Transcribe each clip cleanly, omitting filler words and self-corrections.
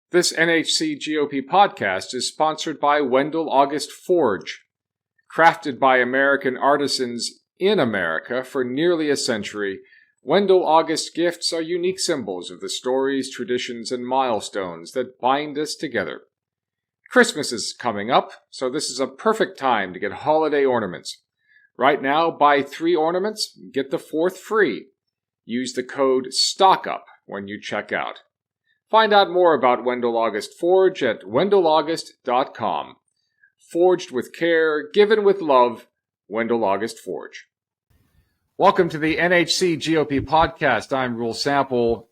This NHC GOP podcast is sponsored by Wendell August Forge. Crafted by American artisans in America for nearly a century, Wendell August gifts are unique symbols of the stories, traditions, and milestones that bind us together. Christmas is coming up, so this is a perfect time to get holiday ornaments. Right now, buy 3 ornaments, get the 4th free. Use the code STOCKUP when you check out. Find out more about Wendell August Forge at wendellaugust.com. Forged with care, given with love, Wendell August Forge. Welcome to the NHC GOP podcast. I'm Rule Sample.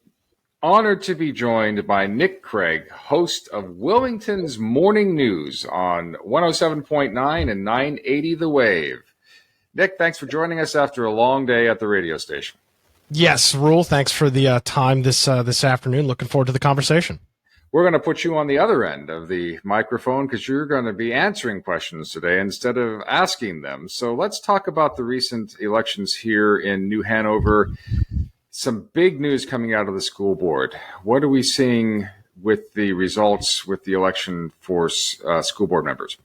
Honored to be joined by Nick Craig, host of Wilmington's Morning News on 107.9 and 980 The Wave. Nick, thanks for joining us after a long day at the radio station. Yes, Rule, thanks for the time this afternoon. Looking forward to the conversation. We're going to put you on the other end of the microphone because you're going to be answering questions today instead of asking them. So let's talk about the recent elections here in New Hanover. Some big news coming out of the school board. What are we seeing with the results with the election for school board members?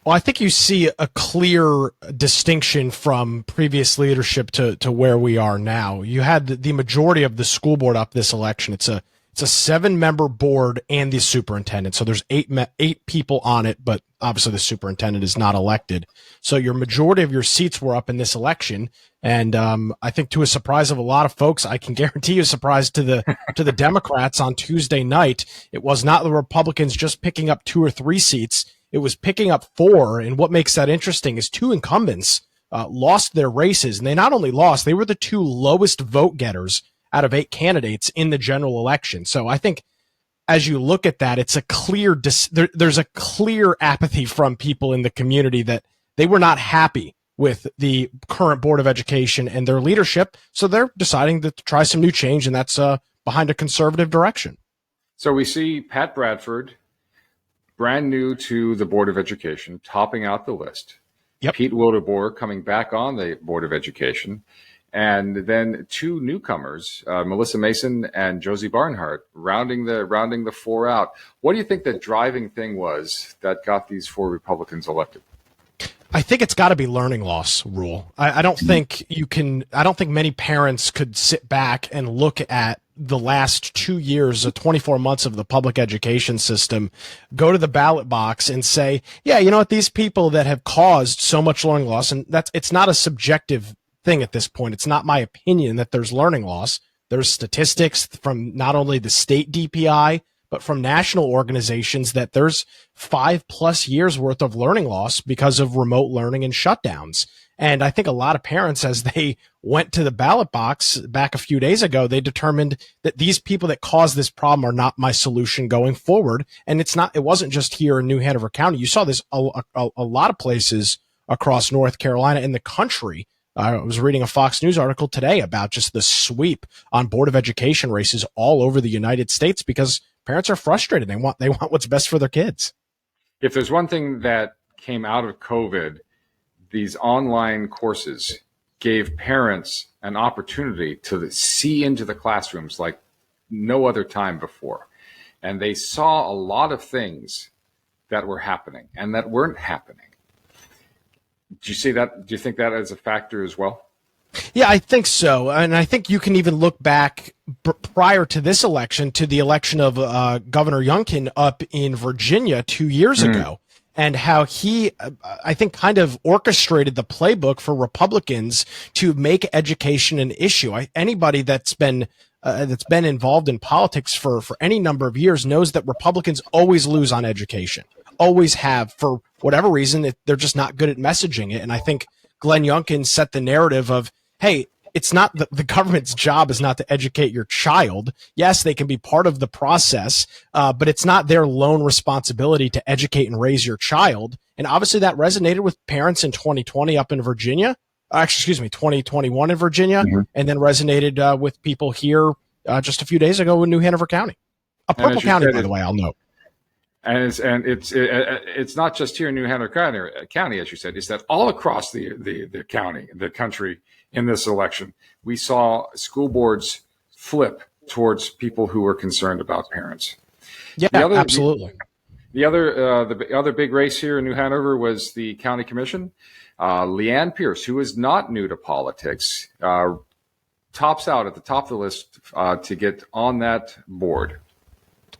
Well, I think you see a clear distinction from previous leadership to where we are now. You had the majority of the school board up this election. It's a 7-member board and the superintendent. So there's 8 people on it, but obviously the superintendent is not elected. So your majority of your seats were up in this election. And I think to a surprise of a lot of folks, I can guarantee you a surprise to the Democrats on Tuesday night. It was not the Republicans just picking up 2 or 3 seats. It was picking up 4, and what makes that interesting is 2 incumbents lost their races, and they not only lost, they were the 2 lowest vote getters out of 8 candidates in the general election. So I think as you look at that, it's a clear there's a clear apathy from people in the community that they were not happy with the current Board of Education and their leadership, so they're deciding to try some new change, and that's behind a conservative direction. So we see Pat Bradford, brand new to the Board of Education, topping out the list. Yep. Pete Wildeboer coming back on the Board of Education. And then 2 newcomers, Melissa Mason and Josie Barnhart, rounding the 4 out. What do you think the driving thing was that got these 4 Republicans elected? I think it's got to be learning loss, Rule. I don't think many parents could sit back and look at the last 2 years, 24 months of the public education system, go to the ballot box and say, yeah, you know what, these people that have caused so much learning loss, and it's not a subjective thing at this point. It's not my opinion that there's learning loss. There's statistics from not only the state DPI, but from national organizations that there's 5+ years worth of learning loss because of remote learning and shutdowns. And I think a lot of parents, as they went to the ballot box back a few days ago, they determined that these people that caused this problem are not my solution going forward. And it wasn't just here in New Hanover County. You saw this a lot of places across North Carolina and the country. I was reading a Fox News article today about just the sweep on Board of Education races all over the United States because parents are frustrated. They want what's best for their kids. If there's one thing that came out of COVID, these online courses gave parents an opportunity to see into the classrooms like no other time before. And they saw a lot of things that were happening and that weren't happening. Do you see that? Do you think that is a factor as well? Yeah, I think so. And I think you can even look back prior to this election to the election of Governor Youngkin up in Virginia 2 years ago, and how he, I think, kind of orchestrated the playbook for Republicans to make education an issue. Anybody that's been involved in politics for any number of years knows that Republicans always lose on education, always have, for whatever reason. They're just not good at messaging it. And I think Glenn Youngkin set the narrative of, hey, it's not the government's job is not to educate your child. Yes, they can be part of the process, but it's not their lone responsibility to educate and raise your child. And obviously that resonated with parents in 2020 up in Virginia. 2021 in Virginia, and then resonated with people here just a few days ago in New Hanover County. A purple county, by the way, I'll note. And it's not just here in New Hanover County, as you said. It's that all across the county, the country, in this election, we saw school boards flip towards people who were concerned about parents. Yeah, The other, absolutely. the other big race here in New Hanover was the county commission. Leanne Pierce, who is not new to politics, tops out at the top of the list to get on that board.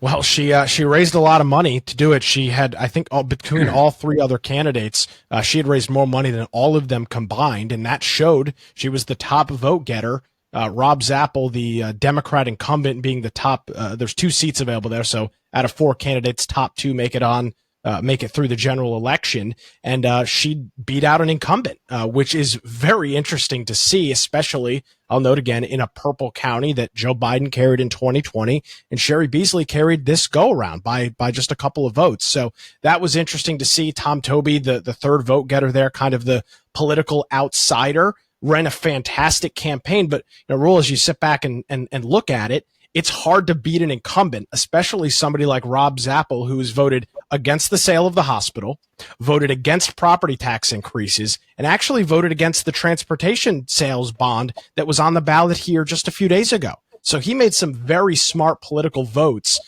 Well, she raised a lot of money to do it. She had, I think, between all three other candidates, she had raised more money than all of them combined, and that showed. She was the top vote getter. Rob Zappel, the Democrat incumbent, being the top. There's 2 seats available there, so out of 4 candidates, top 2 make it through the general election, and she beat out an incumbent, which is very interesting to see, especially, I'll note again, in a purple county that Joe Biden carried in 2020, and Sherry Beasley carried this go-around by just a couple of votes. So that was interesting to see. Tom Toby, the third vote getter there, kind of the political outsider, ran a fantastic campaign. But, Rule, as you sit back and look at it, it's hard to beat an incumbent, especially somebody like Rob Zappel, who's voted against the sale of the hospital, voted against property tax increases, and actually voted against the transportation sales bond that was on the ballot here just a few days ago. So he made some very smart political votes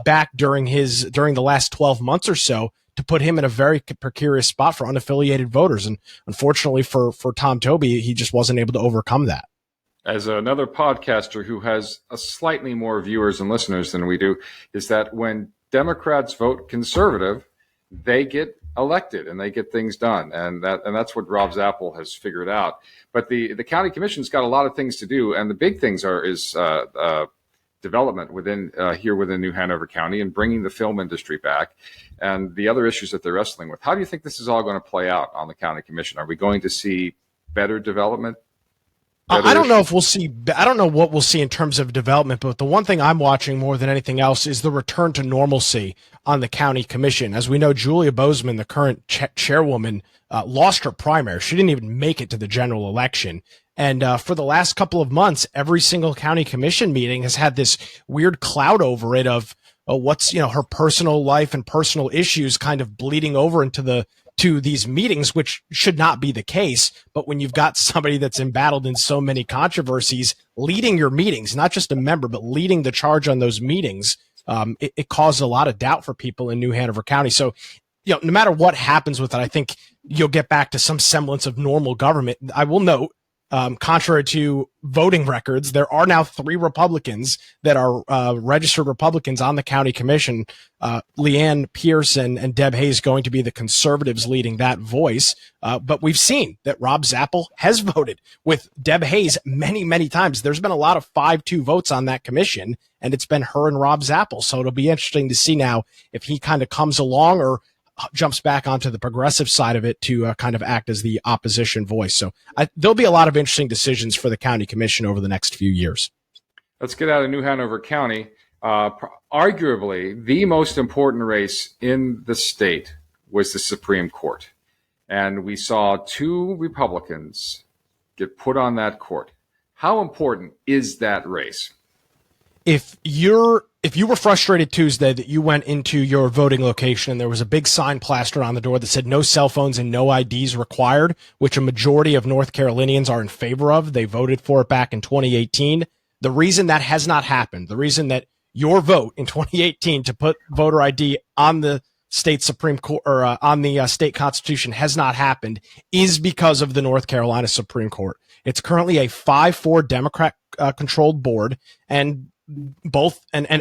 back during the last 12 months or so to put him in a very precarious spot for unaffiliated voters. And unfortunately for Tom Toby, he just wasn't able to overcome that. As another podcaster who has a slightly more viewers and listeners than we do, is that when Democrats vote conservative, they get elected and they get things done. And that's what Rob Zappel has figured out. But the county commission's got a lot of things to do. And the big things is development within New Hanover County and bringing the film industry back and the other issues that they're wrestling with. How do you think this is all going to play out on the county commission? Are we going to see better development? I don't know if we'll see. I don't know what we'll see in terms of development, but the one thing I'm watching more than anything else is the return to normalcy on the county commission. As we know, Julia Bozeman, the current chairwoman, lost her primary. She didn't even make it to the general election. And for the last couple of months, every single county commission meeting has had this weird cloud over it of what's her personal life and personal issues kind of bleeding over into these meetings, which should not be the case. But when you've got somebody that's embattled in so many controversies leading your meetings, not just a member, but leading the charge on those meetings, it caused a lot of doubt for people in New Hanover County. So, no matter what happens with it, I think you'll get back to some semblance of normal government. I will note, contrary to voting records, there are now 3 Republicans that are registered Republicans on the county commission. Leanne Pierce and Deb Hayes going to be the conservatives leading that voice. But we've seen that Rob Zappel has voted with Deb Hayes many, many times. There's been a lot of 5-2 votes on that commission, and it's been her and Rob Zappel. So it'll be interesting to see now if he kind of comes along or jumps back onto the progressive side of it to kind of act as the opposition voice. So there'll be a lot of interesting decisions for the county commission over the next few years. Let's get out of New Hanover County. Arguably, the most important race in the state was the Supreme Court. And we saw 2 Republicans get put on that court. How important is that race? If you were frustrated Tuesday that you went into your voting location and there was a big sign plastered on the door that said no cell phones and no IDs required, which a majority of North Carolinians are in favor of, they voted for it back in 2018. The reason that has not happened, the reason that your vote in 2018 to put voter ID on the state Supreme Court or on the state constitution has not happened is because of the North Carolina Supreme Court. It's currently a 5-4 Democrat controlled board, and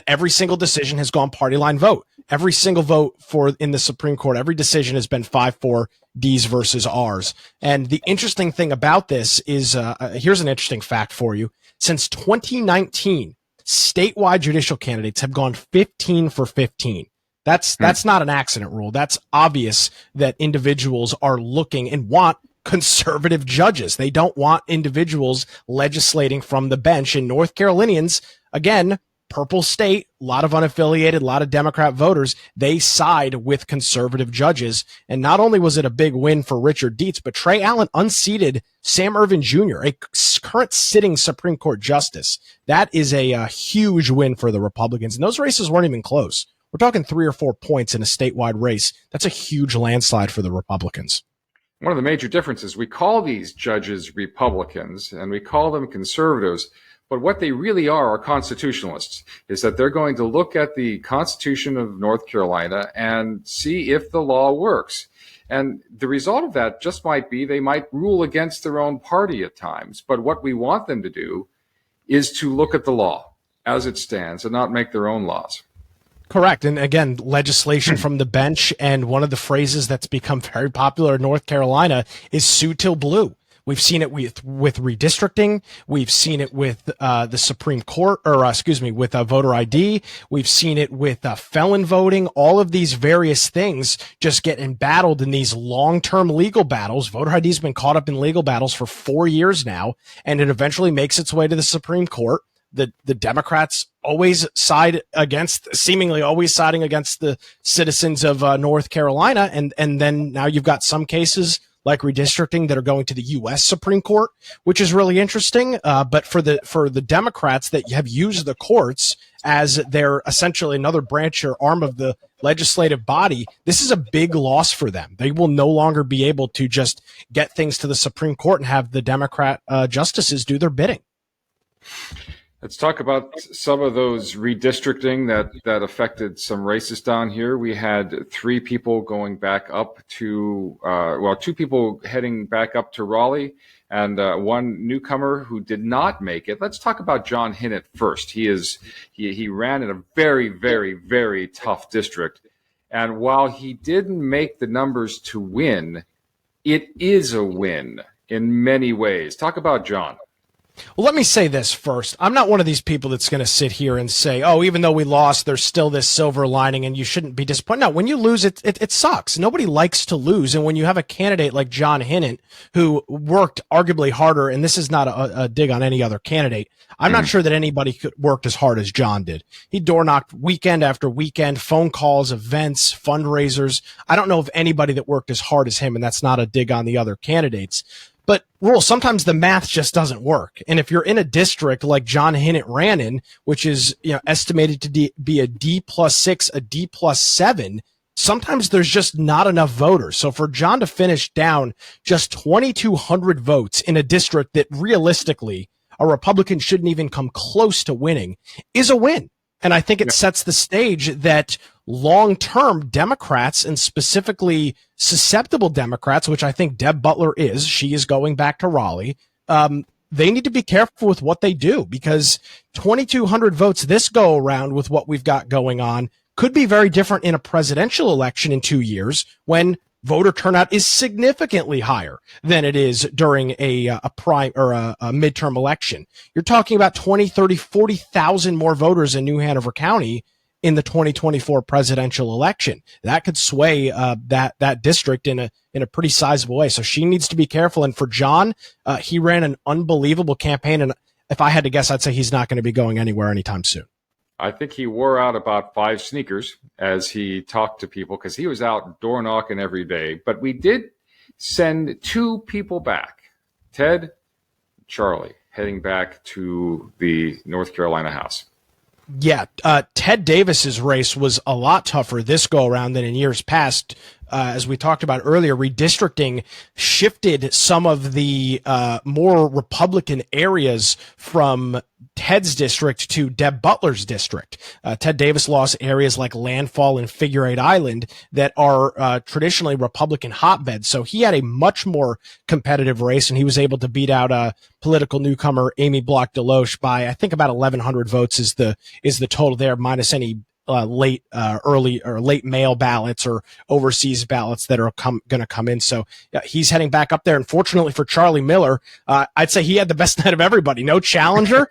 every single decision has gone party line vote. Every single vote in the Supreme Court, every decision has been 5-4 D's versus R's. And the interesting thing about this is, here's an interesting fact for you. Since 2019, statewide judicial candidates have gone 15 for 15. That's not an accident, Rule. That's obvious that individuals are looking and want conservative judges. They don't want individuals legislating from the bench. And North Carolinians, again, purple state, a lot of unaffiliated, a lot of Democrat voters, they side with conservative judges. And not only was it a big win for Richard Dietz, but Trey Allen unseated Sam Ervin Jr., a current sitting Supreme Court justice. That is a huge win for the Republicans. And those races weren't even close. We're talking 3 or 4 points in a statewide race. That's a huge landslide for the Republicans. One of the major differences, we call these judges Republicans and we call them conservatives, But what they really are constitutionalists, is that they're going to look at the Constitution of North Carolina and see if the law works. And the result of that just might be they might rule against their own party at times. But what we want them to do is to look at the law as it stands and not make their own laws. Correct. And again, legislation from the bench. And one of the phrases that's become very popular in North Carolina is sue till blue. We've seen it with redistricting. We've seen it with the Supreme Court, with voter ID. We've seen it with felon voting. All of these various things just get embattled in these long-term legal battles. Voter ID has been caught up in legal battles for 4 years now, and it eventually makes its way to the Supreme Court. The Democrats seemingly always siding against the citizens of North Carolina, and then now you've got some cases like redistricting that are going to the U.S. Supreme Court, which is really interesting. But for the Democrats that have used the courts as their essentially another branch or arm of the legislative body, this is a big loss for them. They will no longer be able to just get things to the Supreme Court and have the Democrat justices do their bidding. Let's talk about some of those redistricting that affected some races down here. We had 3 people going back up to, 2 people heading back up to Raleigh, and one newcomer who did not make it. Let's talk about John Hinnant first. He ran in a very, very, very tough district, and while he didn't make the numbers to win, it is a win in many ways. Talk about John. Well, let me say this first. I'm not one of these people that's going to sit here and say, oh, even though we lost, there's still this silver lining and you shouldn't be disappointed. No, when you lose, it sucks. Nobody likes to lose. And when you have a candidate like John Hinnant, who worked arguably harder, and this is not a dig on any other candidate, I'm not sure that anybody could worked as hard as John did. He door knocked weekend after weekend, phone calls, events, fundraisers. I don't know of anybody that worked as hard as him, and that's not a dig on the other candidates. But Rule, sometimes the math just doesn't work. And if you're in a district like John Hinnant ran in, which is estimated to be a D+6, a D+7, sometimes there's just not enough voters. So for John to finish down just 2,200 votes in a district that realistically a Republican shouldn't even come close to winning is a win. And I think it sets the stage that long-term Democrats, and specifically susceptible Democrats, which I think Deb Butler is, she is going back to Raleigh, they need to be careful with what they do, because 2,200 votes this go around with what we've got going on could be very different in a presidential election in 2 years when voter turnout is significantly higher than it is during a midterm election. You're talking about 20, 30, 40,000 more voters in New Hanover County in the 2024 presidential election. That could sway that district in a pretty sizable way. So she needs to be careful. And for John, he ran an unbelievable campaign. And if I had to guess, I'd say he's not going to be going anywhere anytime soon. I think he wore out about 5 sneakers as he talked to people, because he was out door knocking every day. But we did send 2 people back, Ted, Charlie, heading back to the North Carolina House. Yeah, Ted Davis's race was a lot tougher this go around than in years past. As we talked about earlier, redistricting shifted some of the more Republican areas from Ted's district to Deb Butler's district. Ted Davis lost areas like Landfall and Figure 8 Island that are traditionally Republican hotbeds. So he had a much more competitive race, and he was able to beat out political newcomer Amy Block Deloche by, I think, about 1,100 votes is the total there, minus any late mail ballots or overseas ballots that are going to come in. So he's heading back up there. Unfortunately for Charlie Miller, I'd say he had the best night of everybody. No challenger.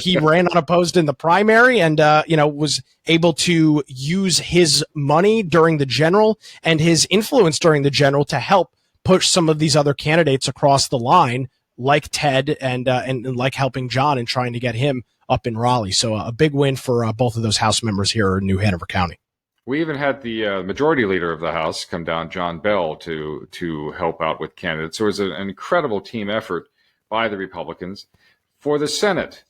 He ran unopposed in the primary and, was able to use his money during the general and his influence during the general to help push some of these other candidates across the line, like Ted and like helping John and trying to get him up in Raleigh. So a big win for both of those House members here in New Hanover County. We even had the majority leader of the House come down, John Bell, to help out with candidates. So it was an incredible team effort by the Republicans. For the Senate,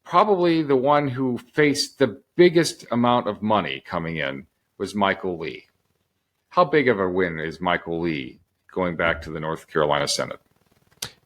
probably the one who faced the biggest amount of money coming in was Michael Lee. How big of a win is Michael Lee going back to the North Carolina Senate?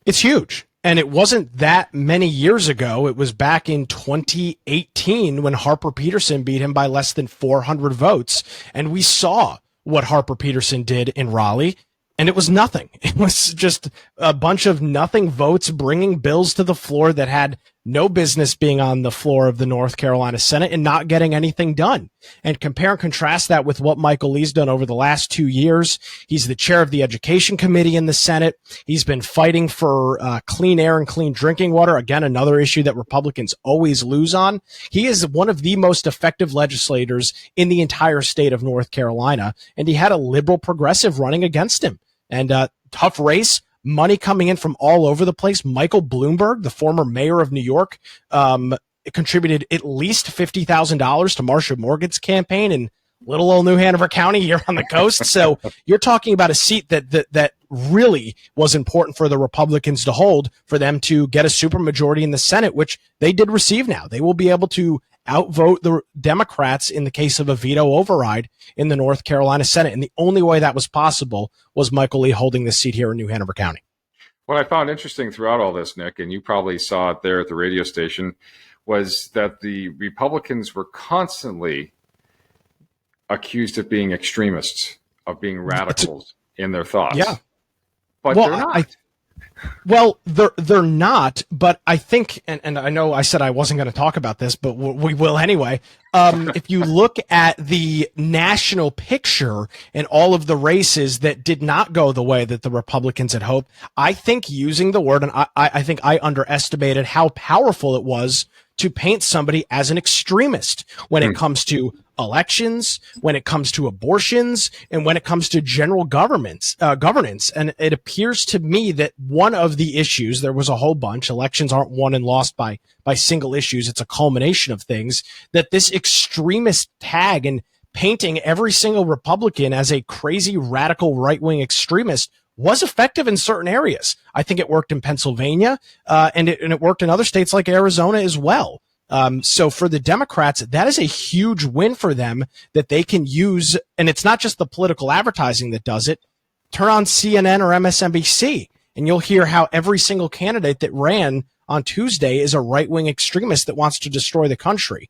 It's huge. And it wasn't that many years ago. It was back in 2018 when Harper Peterson beat him by less than 400 votes. And we saw what Harper Peterson did in Raleigh. And it was nothing. It was just a bunch of nothing votes bringing bills to the floor that had no business being on the floor of the North Carolina Senate and not getting anything done. And compare and contrast that with what Michael Lee's done over the last 2 years. He's the chair of the Education Committee in the Senate. He's been fighting for clean air and clean drinking water. Again, another issue that Republicans always lose on. He is one of the most effective legislators in the entire state of North Carolina. And he had a liberal progressive running against him. And tough race. Money coming in from all over the place. Michael Bloomberg, the former mayor of New York, contributed at least $50,000 to Marsha Morgan's campaign in little old New Hanover County here on the coast. So you're talking about a seat that really was important for the Republicans to hold, for them to get a supermajority in the Senate, which they did receive now. They will be able to outvote the Democrats in the case of a veto override in the North Carolina Senate. And the only way that was possible was Michael Lee holding this seat here in New Hanover County. What I found interesting throughout all this, Nick, and you probably saw it there at the radio station, was that the Republicans were constantly accused of being extremists, of being radicals in their thoughts. Yeah. But they're not. Well, they're not, but I think, and I know I said I wasn't going to talk about this, but we will anyway. If you look at the national picture and all of the races that did not go the way that the Republicans had hoped, I think using the word, and I think I underestimated how powerful it was to paint somebody as an extremist when it comes to elections, when it comes to abortions, and when it comes to general governance. And it appears to me that one of the issues, there was a whole bunch, elections aren't won and lost by single issues. It's a culmination of things, that this extremist tag and painting every single Republican as a crazy radical right-wing extremist was effective in certain areas. I think it worked in Pennsylvania, and it worked in other states like Arizona as well. So for the Democrats, that is a huge win for them that they can use. And it's not just the political advertising that does it. Turn on CNN or MSNBC, and you'll hear how every single candidate that ran on Tuesday is a right-wing extremist that wants to destroy the country.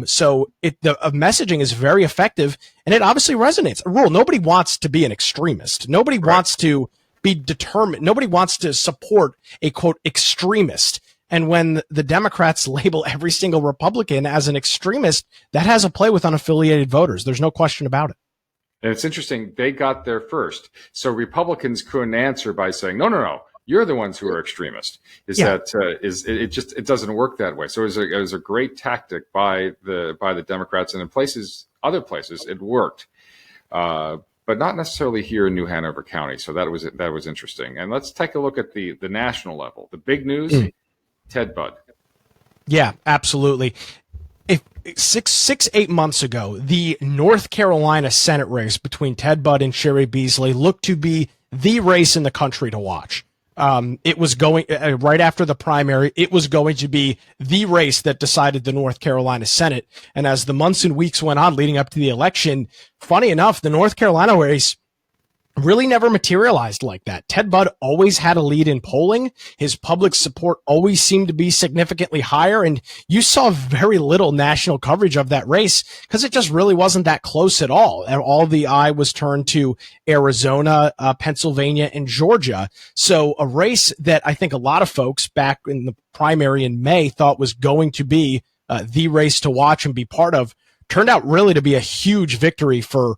So the messaging is very effective, and it obviously resonates. Rule, nobody wants to be an extremist. Nobody wants to be determined. Nobody wants to support a, quote, extremist. And when the Democrats label every single Republican as an extremist, that has a play with unaffiliated voters. There's no question about it. And it's interesting, they got there first. So Republicans couldn't answer by saying, no, you're the ones who are extremist. It doesn't work that way. So it was a great tactic by the Democrats, and in other places it worked, but not necessarily here in New Hanover County. So that was interesting. And let's take a look at the national level. The big news, Ted Budd. Yeah, absolutely. If 8 months ago, the North Carolina Senate race between Ted Budd and Sherry Beasley looked to be the race in the country to watch. It was going right after the primary. It was going to be the race that decided the North Carolina Senate. And as the months and weeks went on leading up to the election, funny enough, the North Carolina race really never materialized like that. Ted Budd always had a lead in polling. His public support always seemed to be significantly higher. And you saw very little national coverage of that race because it just really wasn't that close at all. And all the eye was turned to Arizona, Pennsylvania, and Georgia. So a race that I think a lot of folks back in the primary in May thought was going to be the race to watch and be part of turned out really to be a huge victory for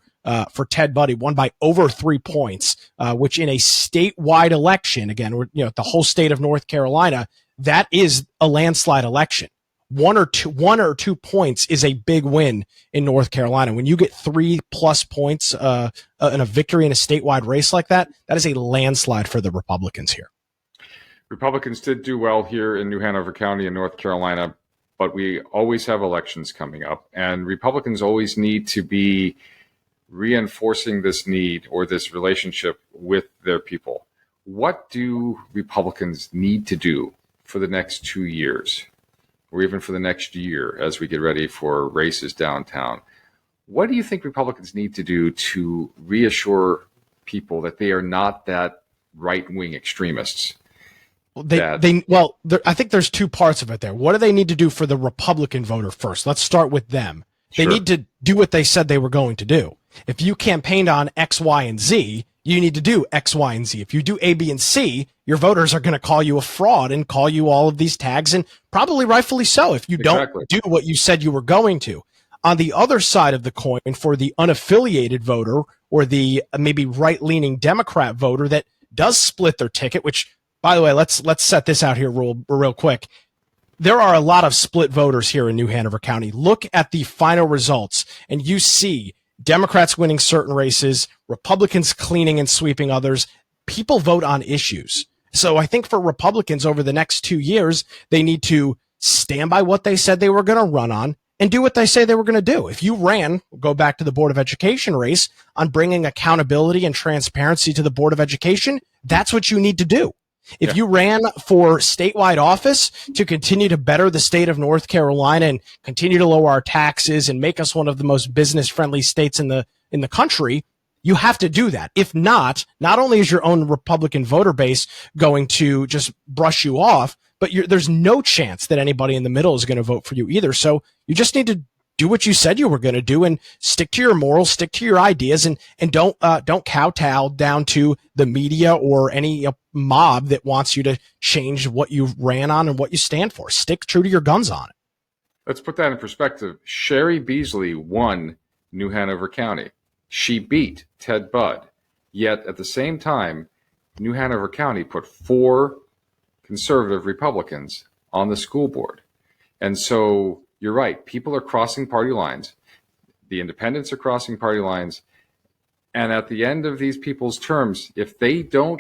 Ted Budd. He won by over 3 points, which in a statewide election, again, the whole state of North Carolina, that is a landslide election. One or two points is a big win in North Carolina. When you get 3+ points in a victory in a statewide race like that, that is a landslide for the Republicans here. Republicans did do well here in New Hanover County in North Carolina, but we always have elections coming up, and Republicans always need to be reinforcing this need or this relationship with their people. What do Republicans need to do for the next 2 years, or even for the next year as we get ready for races downtown? What do you think Republicans need to do to reassure people that they are not that right-wing extremists? I think there's two parts of it there. What do they need to do for the Republican voter first? Let's start with them. They need to do what they said they were going to do. If you campaigned on X, Y, and Z, you need to do X, Y, and Z. If you do A, B, and C, your voters are going to call you a fraud and call you all of these tags, and probably rightfully so if you don't do what you said you were going to. On the other side of the coin, for the unaffiliated voter or the maybe right-leaning Democrat voter that does split their ticket, which, by the way, let's set this out here real quick. There are a lot of split voters here in New Hanover County. Look at the final results, and you see Democrats winning certain races, Republicans cleaning and sweeping others. People vote on issues. So I think for Republicans over the next 2 years, they need to stand by what they said they were going to run on and do what they say they were going to do. If you ran, go back to the Board of Education race, on bringing accountability and transparency to the Board of Education, that's what you need to do. If you ran for statewide office to continue to better the state of North Carolina and continue to lower our taxes and make us one of the most business-friendly states in the country, you have to do that. If not only is your own Republican voter base going to just brush you off, but there's no chance that anybody in the middle is going to vote for you either. So you just need to do what you said you were going to do and stick to your morals, stick to your ideas, and don't kowtow down to the media or any mob that wants you to change what you ran on and what you stand for. Stick true to your guns on it. Let's put that in perspective. Sherry Beasley won New Hanover County. She beat Ted Budd. Yet at the same time, New Hanover County put 4 conservative Republicans on the school board. And so you're right. People are crossing party lines. The independents are crossing party lines. And at the end of these people's terms, if they don't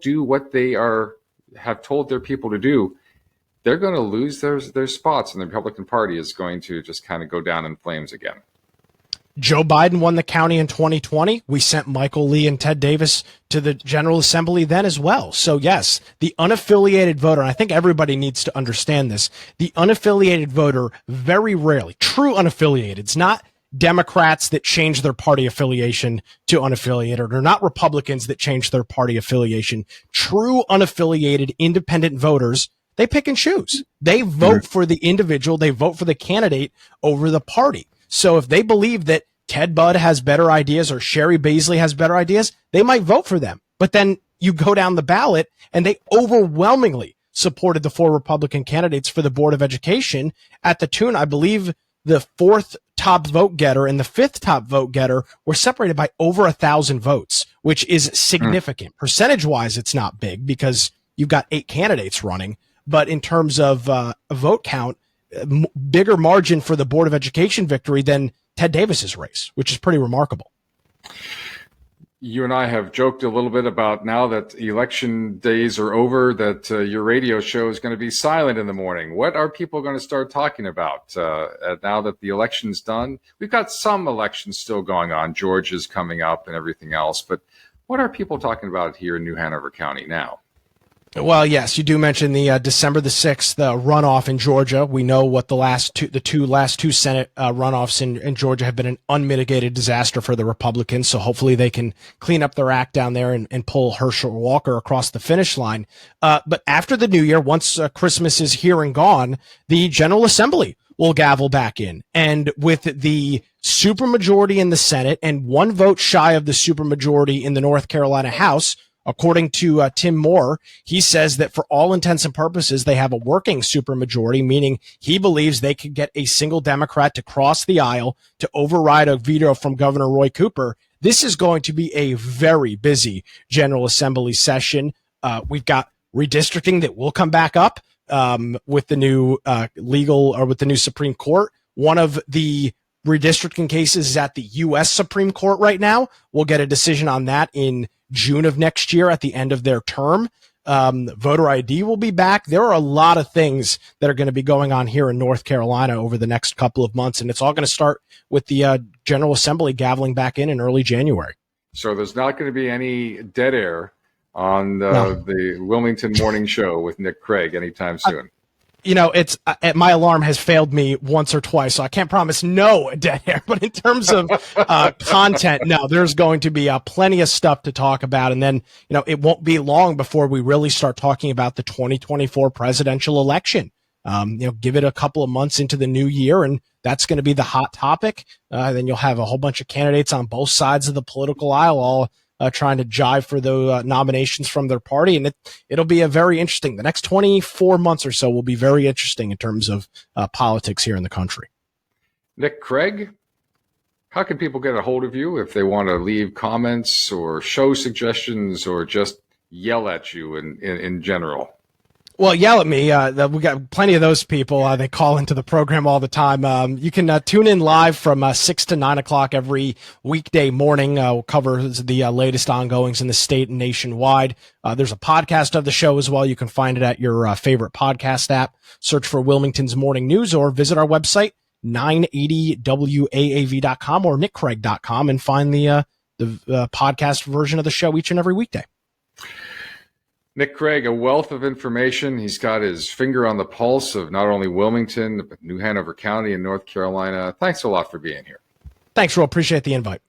do what they have told their people to do, they're going to lose their spots, and the Republican Party is going to just kind of go down in flames again. Joe Biden won the county in 2020. We sent Michael Lee and Ted Davis to the General Assembly then as well. So yes, the unaffiliated voter, and I think everybody needs to understand this, the unaffiliated voter very rarely, true unaffiliated, it's not Democrats that change their party affiliation to unaffiliated, or not Republicans that change their party affiliation. True unaffiliated independent voters, they pick and choose. They vote for the individual, they vote for the candidate over the party. So if they believe that Ted Budd has better ideas or Sherry Beasley has better ideas, they might vote for them. But then you go down the ballot and they overwhelmingly supported the 4 Republican candidates for the Board of Education at the tune, I believe, the 4th top vote getter and the 5th top vote getter were separated by over 1,000 votes, which is significant. Percentage-wise, it's not big because you've got 8 candidates running. But in terms of a vote count, bigger margin for the Board of Education victory than Ted Davis's race, which is pretty remarkable. You and I have joked a little bit about, now that election days are over, that your radio show is going to be silent in the morning. What are people going to start talking about now that the election's done? We've got some elections still going on. Georgia's coming up and everything else. But what are people talking about here in New Hanover County now? Well, yes, you do mention the December the 6th runoff in Georgia. We know what the last two Senate runoffs in Georgia have been an unmitigated disaster for the Republicans. So hopefully they can clean up their act down there and pull Herschel Walker across the finish line. But after the new year, once Christmas is here and gone, the General Assembly will gavel back in. And with the supermajority in the Senate and 1 vote shy of the supermajority in the North Carolina House, according to Tim Moore, he says that for all intents and purposes, they have a working supermajority, meaning he believes they could get a single Democrat to cross the aisle to override a veto from Governor Roy Cooper. This is going to be a very busy General Assembly session. We've got redistricting that will come back up with the new with the new Supreme Court. One of the redistricting cases is at the U.S. Supreme Court right now. We'll get a decision on that in June of next year at the end of their term. Voter ID will be back. There are a lot of things that are going to be going on here in North Carolina over the next couple of months, and it's all going to start with the General Assembly gaveling back in early January. So there's not going to be any dead air on the Wilmington Morning Show with Nick Craig anytime soon. it's my alarm has failed me once or twice, so I can't promise no dead air. But in terms of content, no, there's going to be plenty of stuff to talk about. And then, it won't be long before we really start talking about the 2024 presidential election. Give it a couple of months into the new year, and that's going to be the hot topic. Then you'll have a whole bunch of candidates on both sides of the political aisle all trying to jive for the nominations from their party. And it'll be a very interesting. The next 24 months or so will be very interesting in terms of politics here in the country. Nick Craig, how can people get a hold of you if they want to leave comments or show suggestions or just yell at you in general? Well, yell at me. We got plenty of those people. They call into the program all the time. You can tune in live from 6 to 9 o'clock every weekday morning. We'll cover the latest ongoings in the state and nationwide. There's a podcast of the show as well. You can find it at your favorite podcast app. Search for Wilmington's Morning News or visit our website, 980WAAV.com or nickcraig.com, and find the podcast version of the show each and every weekday. Nick Craig, a wealth of information. He's got his finger on the pulse of not only Wilmington, but New Hanover County in North Carolina. Thanks a lot for being here. Thanks, Ro. Appreciate the invite.